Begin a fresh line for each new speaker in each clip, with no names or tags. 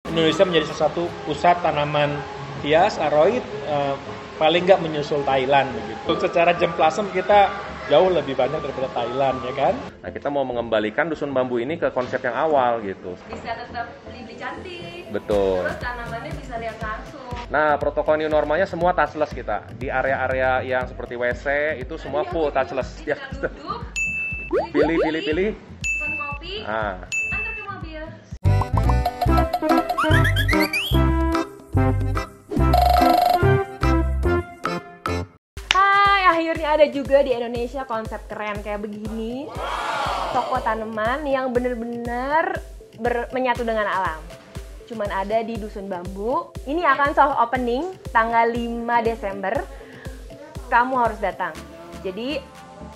Indonesia menjadi salah satu pusat tanaman hias aroid paling nggak menyusul Thailand begitu. Secara jam plasem kita jauh lebih banyak daripada Thailand ya kan.
Nah, kita mau mengembalikan dusun bambu ini ke konsep yang awal gitu.
Bisa tetap beli cantik.
Betul.
Terus tanamannya bisa lihat langsung.
Nah, protokol new normalnya semua touchless kita. Di area-area yang seperti WC itu semua full touchless.
Bisa duduk,
Pilih.
pesan kopi,
Ah.
antar ke mobil. Hai, akhirnya ada juga di Indonesia konsep keren kayak begini. Toko tanaman yang bener-bener menyatu dengan alam. Cuman ada di Dusun Bambu. Ini akan soft opening tanggal 5 Desember. Kamu harus datang. Jadi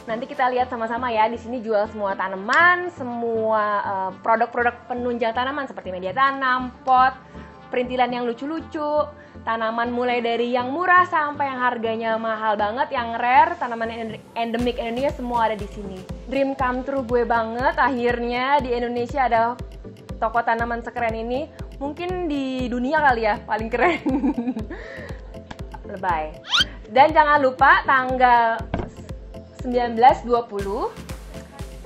nanti kita lihat sama-sama ya, di sini jual semua tanaman, semua produk-produk penunjang tanaman seperti media tanam, pot, perintilan yang lucu-lucu, tanaman mulai dari yang murah sampai yang harganya mahal banget, yang rare, tanaman endemik Indonesia semua ada di sini. Dream come true gue banget, akhirnya di Indonesia ada toko tanaman sekeren ini. Mungkin di dunia kali ya, paling keren. Lebay. Dan jangan lupa tanggal 19-20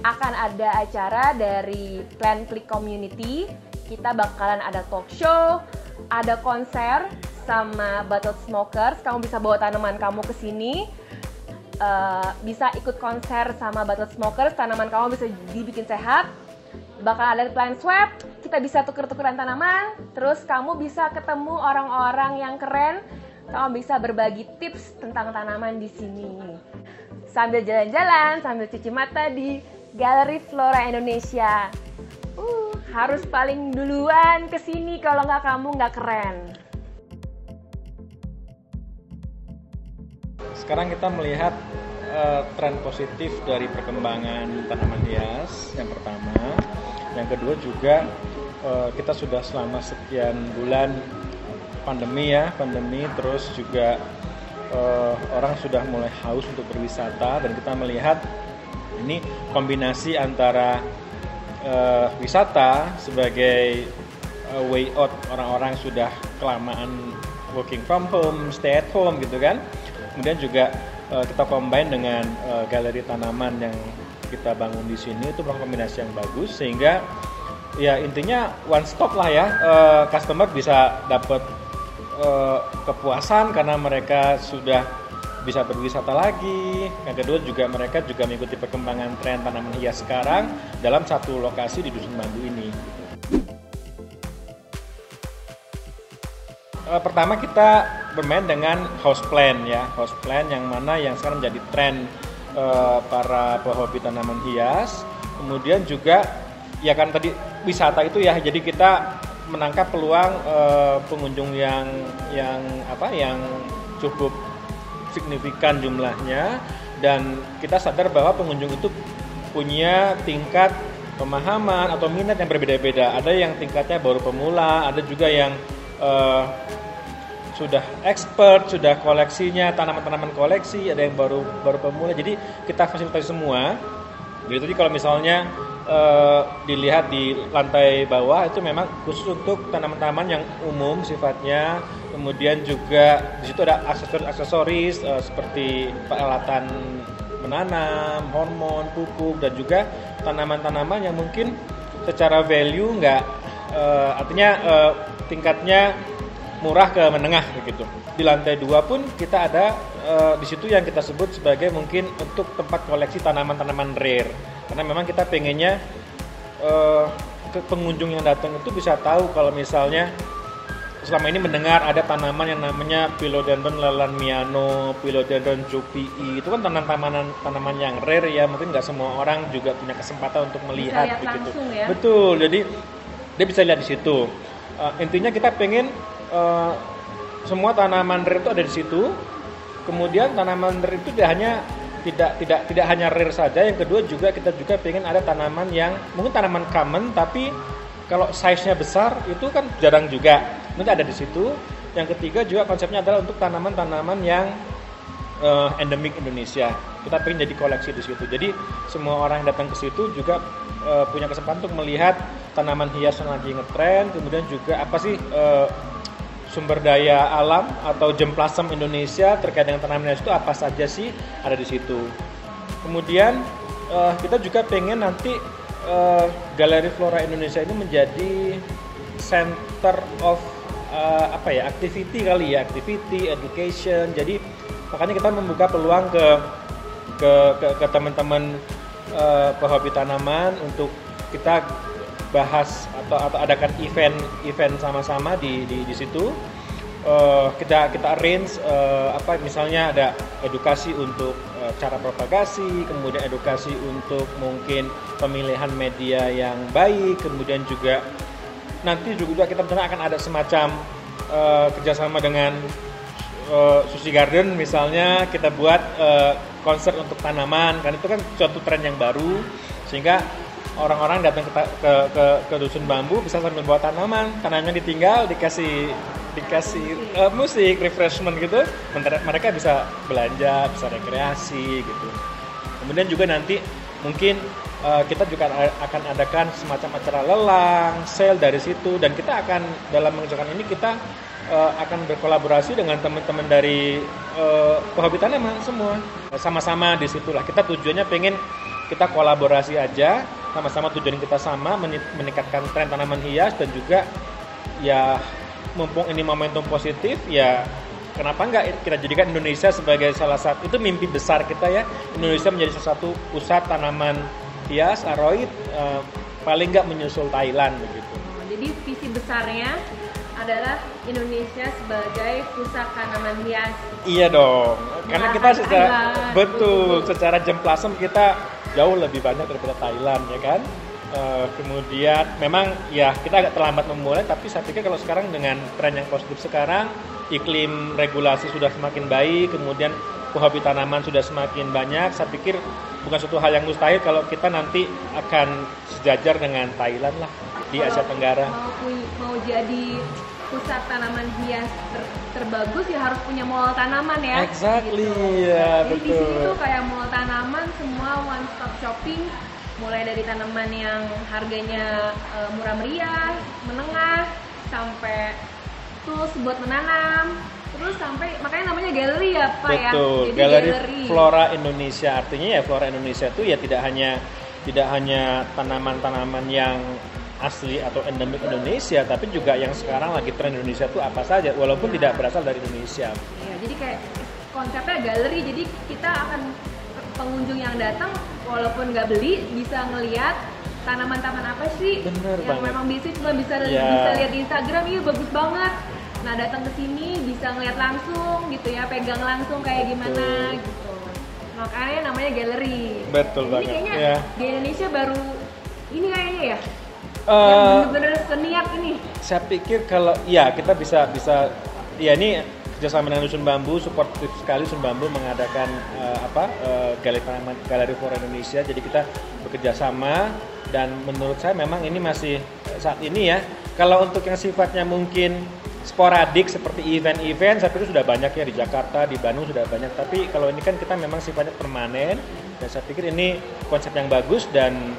akan ada acara dari Plant Click Community. Kita bakalan ada talk show, ada konser sama Bottled Smokers. Kamu bisa bawa tanaman kamu ke sini. Bisa ikut konser sama Bottled Smokers, tanaman kamu bisa dibikin sehat. Bakal ada plant swap, kita bisa tuker-tukeran tanaman. Terus kamu bisa ketemu orang-orang yang keren. Kamu bisa berbagi tips tentang tanaman di sini. Sambil jalan-jalan, sambil cuci mata di Galeri Flora Indonesia. Harus paling duluan ke sini, kalau nggak kamu nggak keren.
Sekarang kita melihat tren positif dari perkembangan tanaman hias yang pertama. Yang kedua juga kita sudah selama sekian bulan pandemi terus juga orang sudah mulai haus untuk berwisata, dan kita melihat ini kombinasi antara wisata sebagai way out, orang-orang sudah kelamaan working from home, stay at home gitu kan. Kemudian juga kita combine dengan galeri tanaman yang kita bangun di sini, itu kombinasi yang bagus sehingga ya intinya one stop lah ya, customer bisa dapat kepuasan karena mereka sudah bisa berwisata lagi. Yang kedua juga mereka juga mengikuti perkembangan tren tanaman hias sekarang dalam satu lokasi di Dusun Bambu ini. Pertama kita bermain dengan houseplant ya, houseplant yang mana yang sekarang menjadi tren para pehobi tanaman hias. Kemudian juga ya kan tadi wisata itu ya, jadi kita menangkap peluang pengunjung yang cukup signifikan jumlahnya, dan kita sadar bahwa pengunjung itu punya tingkat pemahaman atau minat yang berbeda-beda. Ada yang tingkatnya baru pemula, ada juga yang sudah expert, sudah koleksinya tanaman-tanaman koleksi, ada yang baru pemula. Jadi kita fasilitasi semua. Jadi kalau misalnya dilihat di lantai bawah itu memang khusus untuk tanaman-tanaman yang umum sifatnya. Kemudian juga di situ ada aksesoris seperti peralatan menanam, hormon, pupuk, dan juga tanaman-tanaman yang mungkin secara value artinya tingkatnya murah ke menengah begitu. Di lantai 2 pun kita ada di situ yang kita sebut sebagai mungkin untuk tempat koleksi tanaman-tanaman rare. Karena memang kita pengennya pengunjung yang datang itu bisa tahu kalau misalnya selama ini mendengar ada tanaman yang namanya Philodendron lalanmiano, Philodendron chupii. Itu kan tanaman yang rare ya, mungkin nggak semua orang juga punya kesempatan untuk melihat
bisa lihat
begitu.
Langsung, ya?
Betul, jadi dia bisa lihat di situ. Intinya kita pengen semua tanaman rare itu ada di situ. Kemudian tanaman rare itu tidak hanya rare saja. Yang kedua juga kita juga pengen ada tanaman yang mungkin tanaman common, tapi kalau size-nya besar itu kan jarang juga. Nanti ada di situ. Yang ketiga juga konsepnya adalah untuk tanaman-tanaman yang endemik Indonesia. Kita pengen jadi koleksi di situ. Jadi semua orang yang datang ke situ juga punya kesempatan untuk melihat tanaman hias yang lagi ngetren, kemudian juga apa sih sumber daya alam atau jemplasem Indonesia terkait dengan tanaman hias itu apa saja sih ada di situ. Kemudian kita juga pengen nanti Galeri Flora Indonesia ini menjadi center of activity kali ya, activity, education. Jadi makanya kita membuka peluang ke teman-teman pehobi tanaman untuk kita bahas atau adakan event sama-sama di situ. Kita arrange misalnya ada edukasi untuk cara propagasi, kemudian edukasi untuk mungkin pemilihan media yang baik, kemudian juga nanti juga kita benar akan ada semacam kerjasama dengan Sushi Garden misalnya, kita buat konser untuk tanaman, kan itu kan suatu tren yang baru sehingga orang-orang datang ke dusun bambu bisa sambil bawa tanamannya ditinggal, dikasih musik, refreshment gitu, mereka bisa belanja, bisa rekreasi gitu. Kemudian juga nanti mungkin kita juga akan adakan semacam acara lelang, sale dari situ, dan kita akan dalam mengerjakan ini kita akan berkolaborasi dengan teman-teman dari pehobi tanaman semua. Sama-sama di situlah. Kita tujuannya pengen kita kolaborasi aja, sama-sama tujuan kita sama, meningkatkan tren tanaman hias dan juga ya mumpung ini momentum positif ya kenapa enggak kita jadikan Indonesia sebagai salah satu, itu mimpi besar kita ya, Indonesia menjadi salah satu pusat tanaman hias aroid paling enggak menyusul Thailand begitu.
Jadi visi besarnya adalah Indonesia sebagai pusat tanaman hias.
Iya dong, karena kita secara jemplasem kita jauh lebih banyak daripada Thailand ya kan. Kemudian memang ya kita agak terlambat memulai, tapi saya pikir kalau sekarang dengan tren yang positif sekarang, iklim regulasi sudah semakin baik, kemudian pehobi tanaman sudah semakin banyak, saya pikir bukan suatu hal yang mustahil kalau kita nanti akan sejajar dengan Thailand lah di Asia Tenggara.
Mau jadi pusat tanaman hias terbagus ya harus punya mall tanaman ya.
Exactly,
gitu.
Ya
jadi
betul.
Di sini tuh kayak mall tanaman, semua one stop shopping, mulai dari tanaman yang harganya murah meriah, menengah, sampai tools buat menanam, terus sampai makanya namanya galeri ya Pak.
Betul,
ya. Jadi
galeri Flora Indonesia, artinya ya Flora Indonesia itu ya tidak hanya tanaman-tanaman yang asli atau endemik Indonesia, tapi juga yang sekarang lagi tren Indonesia itu apa saja, walaupun tidak berasal dari Indonesia.
Ya, jadi kayak konsepnya galeri, jadi kita akan pengunjung yang datang walaupun nggak beli bisa ngelihat tanaman-tanaman apa sih.
Bener
yang
banget.
Memang bisa lihat di Instagram, iya bagus banget. Nah datang ke sini bisa ngelihat langsung gitu ya, pegang langsung kayak gimana gitu. Makanya namanya galeri.
Betul
ini
banget.
Kayaknya
Ya.
di Indonesia baru ini kayaknya ya. Yang bener-bener seniat ini.
Saya pikir kalau ya kita bisa ya ini kerjasama dengan Dusun Bambu, suportif sekali Dusun Bambu mengadakan Galeri Flora Indonesia. Jadi kita bekerja sama dan menurut saya memang ini masih saat ini ya. Kalau untuk yang sifatnya mungkin sporadik seperti event-event, saya pikir sudah banyak ya di Jakarta, di Bandung sudah banyak. Tapi kalau ini kan kita memang sifatnya permanen dan saya pikir ini konsep yang bagus dan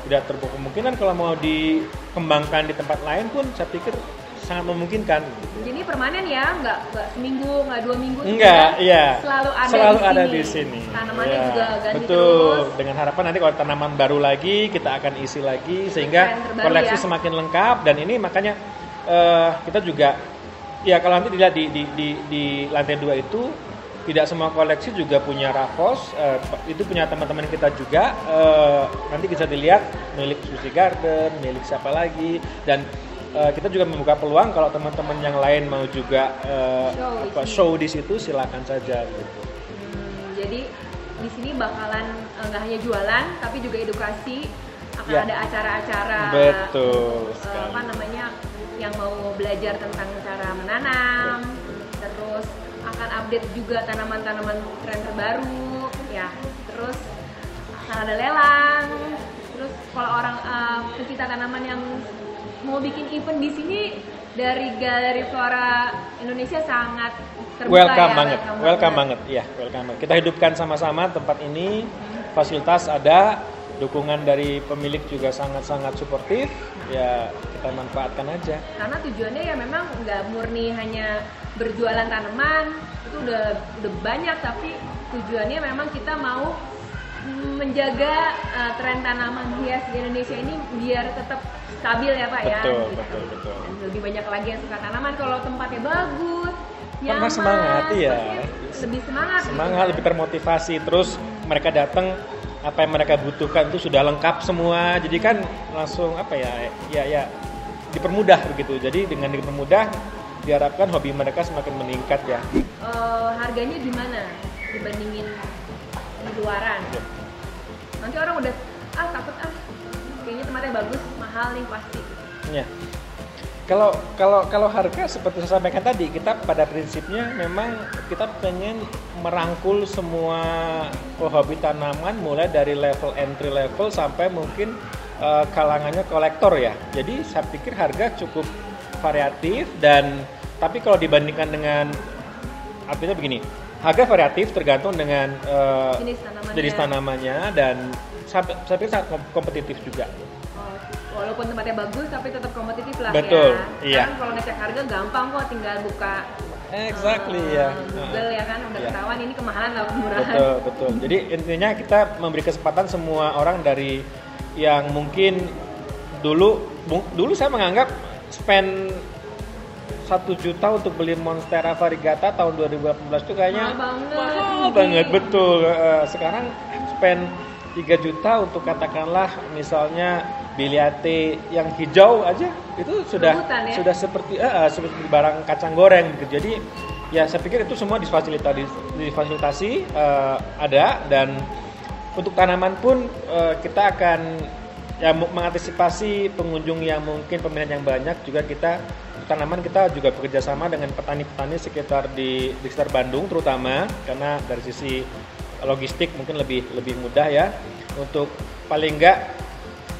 tidak terbuka kemungkinan kalau mau dikembangkan di tempat lain pun saya pikir sangat memungkinkan.
Jadi permanen ya, nggak seminggu, nggak 2 minggu.
Enggak, iya.
Selalu
ada di sini.
Tanamannya
ya,
juga ganti
betul.
terus.
Dengan harapan nanti kalau tanaman baru lagi kita akan isi lagi sehingga koleksi semakin lengkap dan ini makanya kita juga ya kalau nanti dilihat di lantai 2 itu tidak semua koleksi juga punya Raffles, itu punya teman-teman kita juga, nanti bisa dilihat milik Sushi Garden, milik siapa lagi, dan kita juga membuka peluang kalau teman-teman yang lain mau juga show di situ silakan saja gitu.
Jadi di sini bakalan nggak hanya jualan tapi juga edukasi, akan ada acara-acara.
Betul.
Yang mau belajar tentang cara menanam, terus akan update juga tanaman-tanaman tren terbaru, ya. Terus akan ada lelang. Terus kalau orang pecinta tanaman yang mau bikin event di sini dari Galeri Flora Indonesia sangat terbuka.
Welcome banget. Kita hidupkan sama-sama tempat ini, fasilitas ada, dukungan dari pemilik juga sangat-sangat suportif, ya kita manfaatkan aja.
Karena tujuannya ya memang nggak murni hanya berjualan tanaman, itu udah banyak, tapi tujuannya memang kita mau menjaga tren tanaman hias di Indonesia ini biar tetap stabil ya Pak ya.
Betul,
gitu.
betul.
Dan lebih banyak lagi yang suka tanaman, kalau tempatnya bagus, nyaman,
semangat, iya.
Lebih semangat.
Semangat,
gitu.
lebih termotivasi, terus mereka datang apa yang mereka butuhkan itu sudah lengkap semua, jadi kan langsung apa ya dipermudah begitu. Jadi dengan dipermudah diharapkan hobi mereka semakin meningkat ya.
Harganya gimana dibandingin di luaran? Nanti orang udah takut kayaknya tempatnya bagus, mahal nih pasti.
Ya. Kalau harga seperti saya sampaikan tadi, kita pada prinsipnya memang kita pengen merangkul semua hobi tanaman mulai dari level entry level sampai mungkin kalangannya kolektor ya. Jadi saya pikir harga cukup variatif, dan tapi kalau dibandingkan dengan artinya begini, harga variatif tergantung dengan jenis tanamannya, dan saya pikir sangat kompetitif juga.
Walaupun tempatnya bagus tapi tetap kompetitif lah.
Betul,
ya.
iya.
Kan kalau ngecek harga gampang kok, tinggal buka
ya.
Google ya kan, udah ketahuan ini kemahalan atau kemurahan.
Betul. Jadi intinya kita memberi kesempatan semua orang, dari yang mungkin dulu saya menganggap spend 1 juta untuk beli Monstera variegata tahun 2018 itu kayaknya mahal banget, betul. Sekarang spend 3 juta untuk katakanlah misalnya Biliate yang hijau aja itu sudah seperti barang kacang goreng gitu. Jadi ya saya pikir itu semua difasilitasi ada, dan untuk tanaman pun kita akan ya mengantisipasi pengunjung yang mungkin peminat yang banyak. Juga kita juga bekerja sama dengan petani-petani sekitar di sekitar Bandung terutama, karena dari sisi logistik mungkin lebih mudah ya untuk paling enggak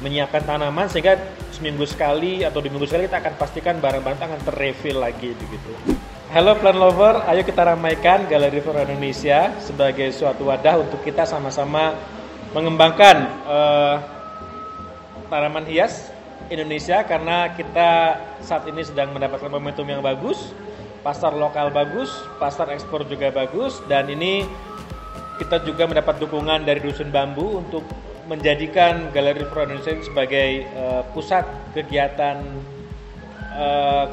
menyiapkan tanaman, sehingga seminggu sekali atau 2 minggu sekali kita akan pastikan barang-barang itu akan terrefill lagi begitu. Hello plant lover, ayo kita ramaikan Galeri Flora Indonesia sebagai suatu wadah untuk kita sama-sama mengembangkan tanaman hias Indonesia, karena kita saat ini sedang mendapatkan momentum yang bagus, pasar lokal bagus, pasar ekspor juga bagus, dan ini kita juga mendapat dukungan dari Dusun Bambu untuk menjadikan Galeri Flora Indonesia sebagai pusat kegiatan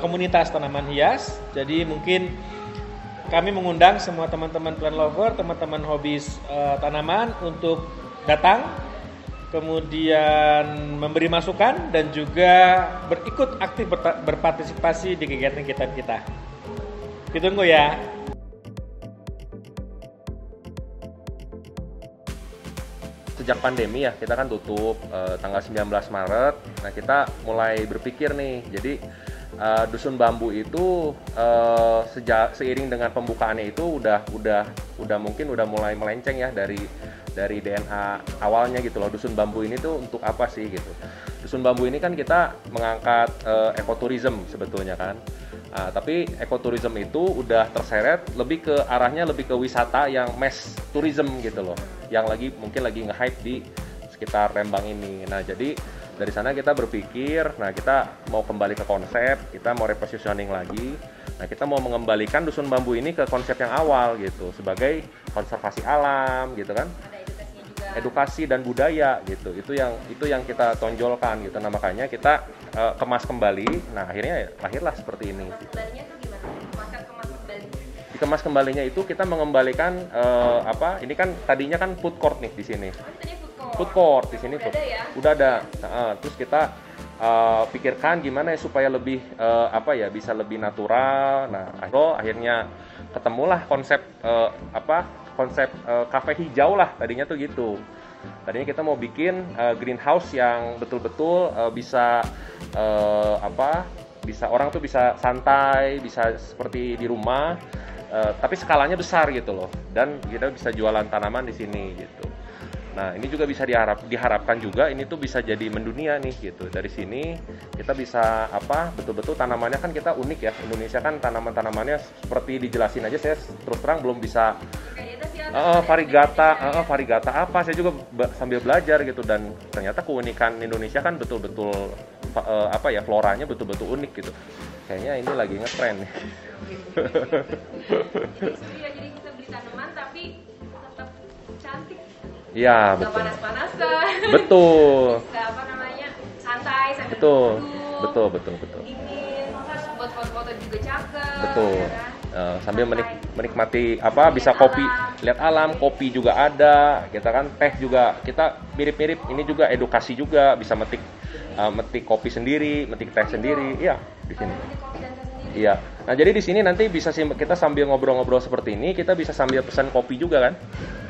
komunitas tanaman hias. Jadi mungkin kami mengundang semua teman-teman plant lover, teman-teman hobis tanaman untuk datang, kemudian memberi masukan dan juga berikut aktif berpartisipasi di kegiatan kita. Ditunggu ya.
Sejak pandemi ya, kita kan tutup tanggal 19 Maret. Nah, kita mulai berpikir nih. Jadi Dusun Bambu itu seiring dengan pembukaannya itu udah mungkin udah mulai melenceng ya dari DNA awalnya gitu loh. Dusun Bambu ini tuh untuk apa sih gitu. Dusun Bambu ini kan kita mengangkat ekoturism sebetulnya kan. Tapi ekoturism itu udah terseret lebih ke arahnya lebih ke wisata yang mass tourism gitu loh, yang mungkin lagi nge-hype di sekitar Lembang ini. Nah, jadi dari sana kita berpikir, kita mau kembali ke konsep, kita mau repositioning lagi. Nah, kita mau mengembalikan Dusun Bambu ini ke konsep yang awal gitu, sebagai konservasi alam gitu kan. Edukasi dan budaya gitu. Itu yang kita tonjolkan gitu. Nah, makanya kita kemas kembali. Nah, akhirnya lahirlah seperti ini.
Kembalinya tuh gimana? Konsep kemas kembali.
Dikemas kembalinya itu kita mengembalikan ini kan tadinya kan food court nih di sini. Food court di sini udah ada. Terus kita pikirkan gimana ya supaya lebih bisa lebih natural. Nah, akhirnya ketemulah konsep kafe hijau lah, tadinya tuh gitu. Tadinya kita mau bikin greenhouse yang betul-betul bisa orang tuh bisa santai, bisa seperti di rumah, tapi skalanya besar gitu loh. Dan kita bisa jualan tanaman di sini gitu. Nah, ini juga bisa diharapkan juga ini tuh bisa jadi mendunia nih gitu. Dari sini kita bisa betul-betul tanamannya kan kita unik ya. Indonesia kan tanaman-tanamannya seperti dijelasin aja, saya terus terang belum bisa Varigata apa? Saya juga sambil belajar gitu, dan ternyata keunikan Indonesia kan betul-betul floranya betul-betul unik gitu. Kayaknya ini lagi ngetren nih.
Jadi kita beli tanaman tapi tetap cantik.
Iya,
Nggak
betul.
panas-panasan.
Betul.
Nggak santai sambil
Betul.
duduk.
Betul.
Dingin, buat foto-foto juga cakep.
Betul.
Ya kan?
Sambil
Santai.
menikmati bisa
Lihat
kopi,
alam.
lihat alam, kopi juga ada, kita kan teh juga kita mirip-mirip, ini juga edukasi juga, bisa metik kopi sendiri, metik teh sendiri, iya di sini.
Ada kopi dan teh sendiri.
Iya. Nah, jadi di sini nanti bisa kita sambil ngobrol-ngobrol seperti ini, kita bisa sambil pesan kopi juga kan.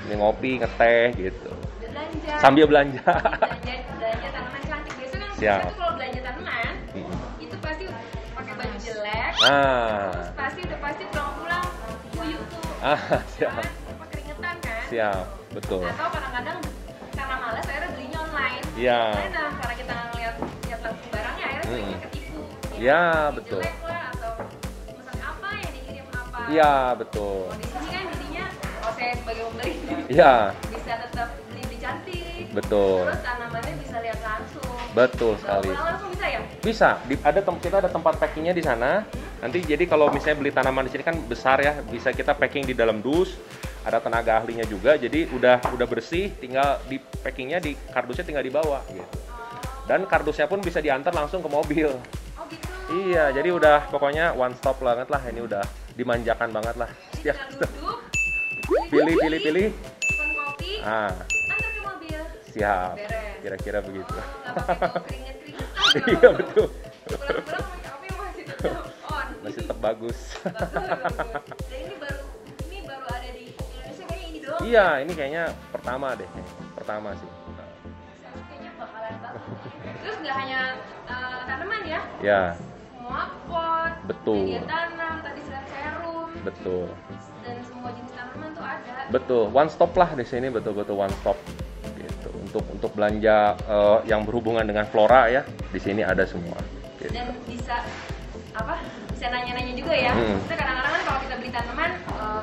Ini ngopi, ngeteh gitu.
Belanja.
Sambil belanja.
belanja tanaman cantik. Biasanya kan
Siap.
kita tuh kalau belanja tanaman, itu pasti pakai baju jelek.
Ah.
Terus pasti pulang-pulang kuyup tuh.
Siap.
Apa keringetan kan?
Siap, betul.
Atau kadang-kadang karena malas akhirnya belinya online.
Iya.
Karena kita ngeliat langsung barangnya akhirnya seringnya ketipu.
Iya,
Yang
betul.
jelek lah, atau pesan apa yang dikirim apa.
Iya, betul.
Kalau di sini kan jadinya saya sebagai pembeli
Iya,
bisa tetap beli cantik.
betul.
Terus tanamannya bisa lihat langsung.
Betul sekali.
Pulang langsung bisa ya?
Bisa, kita ada tempat packingnya di sana. Nanti jadi kalau misalnya beli tanaman di sini kan besar ya, bisa kita packing di dalam dus. Ada tenaga ahlinya juga, jadi udah bersih, tinggal di packingnya, di kardusnya tinggal dibawa gitu. Dan kardusnya pun bisa diantar langsung ke mobil.
Oh gitu.
Iya, jadi udah pokoknya one stop banget lah, ini udah dimanjakan banget lah.
Tinggal
Setiap
duduk,
pilih.
pesan kopi,
Ah,
antar ke mobil.
siap.
Beres.
Kira-kira begitu.
Nggak pakai bau keringet-keringetan.
Iya, betul.
Pulang-pulang kopi masih tetap on.
Masih tetap bagus.
Bagus. Dan ini baru ada di Indonesia kayaknya ini doang.
Iya, ini kayaknya pertama deh. Pertama sih.
Kayaknya bakalan banget. Terus nggak hanya tanaman ya,
Ya,
semua pot,
Betul.
media tanam, tadi serum,
betul.
dan semua jenis tanaman tuh ada.
Betul, one stop lah di sini, betul-betul one stop gitu. Untuk belanja yang berhubungan dengan flora ya, di sini ada semua. Gitu.
Dan bisa nanya-nanya juga ya. Kita kadang-kadang kan kalau kita beli tanaman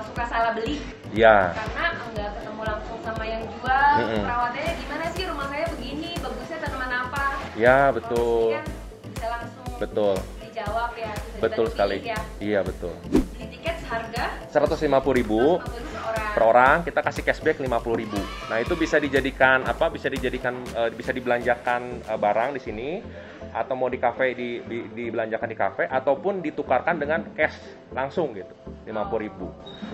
suka salah beli
Ya,
karena nggak ketemu langsung sama yang jual. Perawatannya gimana sih, rumah saya begini, bagusnya tanaman apa?
ya
Kalau
betul,
di sini kan bisa langsung
betul,
dijawab ya. Bisa
betul
dibantu
sekali.
pilih ya.
Iya betul.
Beli tiket seharga
150.000
per orang.
per orang, kita kasih cashback 50.000. Nah itu bisa dijadikan bisa dibelanjakan barang di sini, atau mau di kafe dibelanjakan di kafe, ataupun ditukarkan dengan cash langsung gitu, 50.000.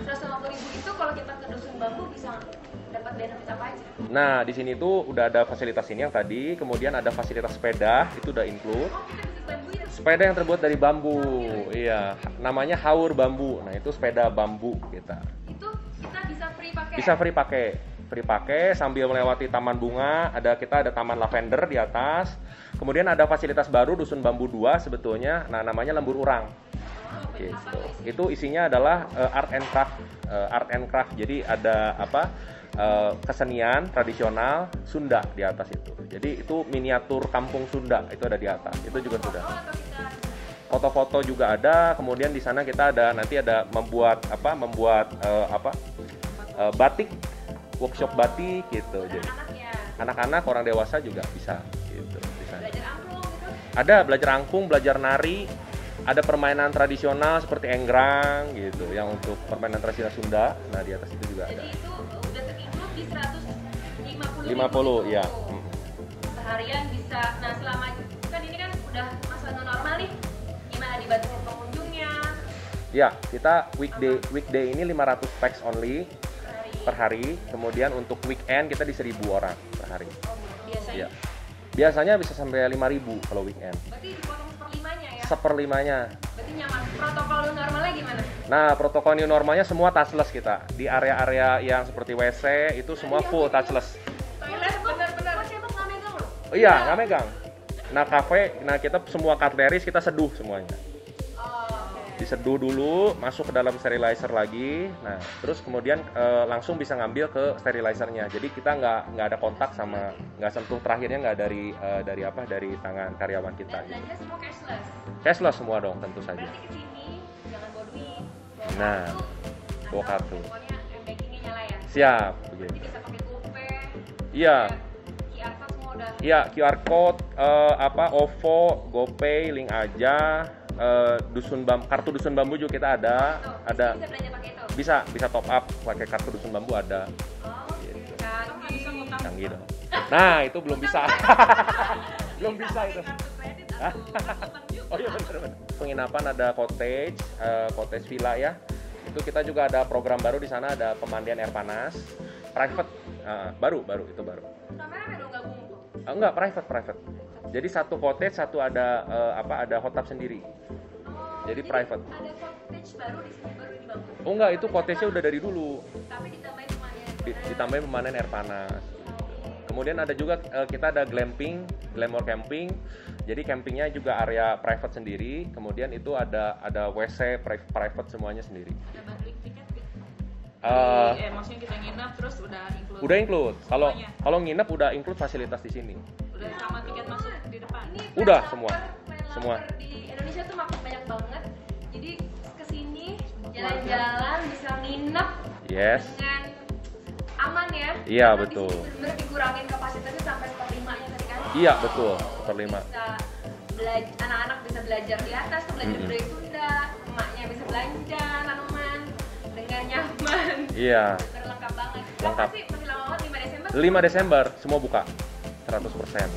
150.000 itu kalau kita ke Dusun Bambu bisa dapat benefit apa aja?
Nah di sini tuh udah ada fasilitas ini yang tadi, kemudian ada fasilitas sepeda, itu udah include.
Oh, kita bisa bambu itu.
Sepeda yang terbuat dari bambu, iya, namanya Haur Bambu. Nah itu sepeda bambu kita.
Itu kita bisa free pakai.
Bisa free pakai sambil melewati taman bunga. Kita ada taman lavender di atas. Kemudian ada fasilitas baru Dusun Bambu 2 sebetulnya. Nah namanya Lembur Urang. Gitu. Itu isinya adalah art and craft. Jadi ada kesenian tradisional Sunda di atas itu. Jadi itu miniatur kampung Sunda itu ada di atas. Itu juga sudah.
Atau kita
Foto-foto juga ada. Kemudian di sana kita nanti ada membuat batik, workshop batik gitu. Jadi
anak ya
anak-anak, orang dewasa juga bisa gitu di sana.
belajar angklung gitu.
Ada belajar angklung, belajar nari, ada permainan tradisional seperti enggrang gitu, yang untuk permainan tradisional Sunda. Nah di atas itu juga ada.
Jadi itu udah terinclude di 150.000
50
itu.
ya.
Seharian bisa. Nah selama kan ini kan udah masa new normal nih, gimana dibantu pengunjungnya
Ya, kita weekday ini 500 packs only
sehari?
per hari. Kemudian untuk weekend kita di 1.000 orang per hari.
Oh, biasanya.
Ya. Biasanya bisa sampai 5.000 kalau weekend.
Berarti dipotong seperlimanya ya?
Seperlimanya.
Berarti nyaman. Protokol new normalnya gimana?
Nah, protokol new normalnya semua touchless kita. Di area-area yang seperti WC itu semua full touchless.
Toilet benar-benar. Kok cebok nggak megang loh?
Oh iya, nggak megang. Nah, kita semua cutleries kita seduh semuanya.
Oh, oke.
Diseduh dulu, masuk ke dalam sterilizer lagi. Nah, terus kemudian langsung bisa ngambil ke sterilizernya. Jadi kita nggak ada kontak sama, nggak sentuh terakhirnya nggak dari tangan karyawan kita.
Dan belanja semua cashless.
Cashless semua dong, tentu saja.
Berarti kesini jangan bawa duit.
Nah,
kartu,
bawa kartu.
atau pokoknya backingnya nyala ya.
Siap.
Jadi
Begitu.
bisa pakai GoPay.
Iya.
QR code semua udah.
Iya, QR code, OVO, GoPay, link aja, kartu dusun bambu juga kita ada, ada.
Bisa belanja pakai itu.
Bisa top up pakai kartu dusun bambu ada.
Oh,
Gitu.
canggih.
Canggih dong. Nah, itu belum bisa. Belum bisa itu.
Kartu kredit atau utang juga.
Oh iya benar. Penginapan ada cottage villa ya. Itu kita juga ada program baru di sana, ada pemandian air panas, private, baru itu baru.
Kamera dong gabung tuh.
Enggak, private. Jadi satu cottage, satu ada ada hot tub sendiri.
Oh,
Jadi private.
Ada cottage baru di sini baru dibangun.
Oh enggak, itu cottage-nya udah dari dulu.
Tapi ditambahin pemandian.
Ditambahin pemandian air panas. Kemudian ada juga kita ada glamour camping. Jadi campingnya juga area private sendiri. Kemudian itu ada WC private semuanya sendiri.
Ada bundling tiket gitu. Maksudnya kita nginep terus udah include.
Udah include.
Semuanya.
Kalau nginep udah include fasilitas di sini.
Udah sama tiket masuk di depan.
Ini
Udah,
plan
semua.
lover di Indonesia tuh makin banyak banget. Jadi kesini jalan-jalan bisa nginep
Yes.
dengan aman ya.
Iya,
Karena
betul.
Di sini bener-bener dikurangin kapasitasnya sampai 1/5-nya tadi kan.
Iya, betul. 1/5.
Bisa belajar, anak-anak bisa belajar di atas, tuh belajar budaya Sunda, emaknya bisa belanja tanaman dengan nyaman.
Iya.
Berlengkap banget.
Lengkap.
Pasti masih lama banget 5 Desember.
5 Desember semua buka 100%.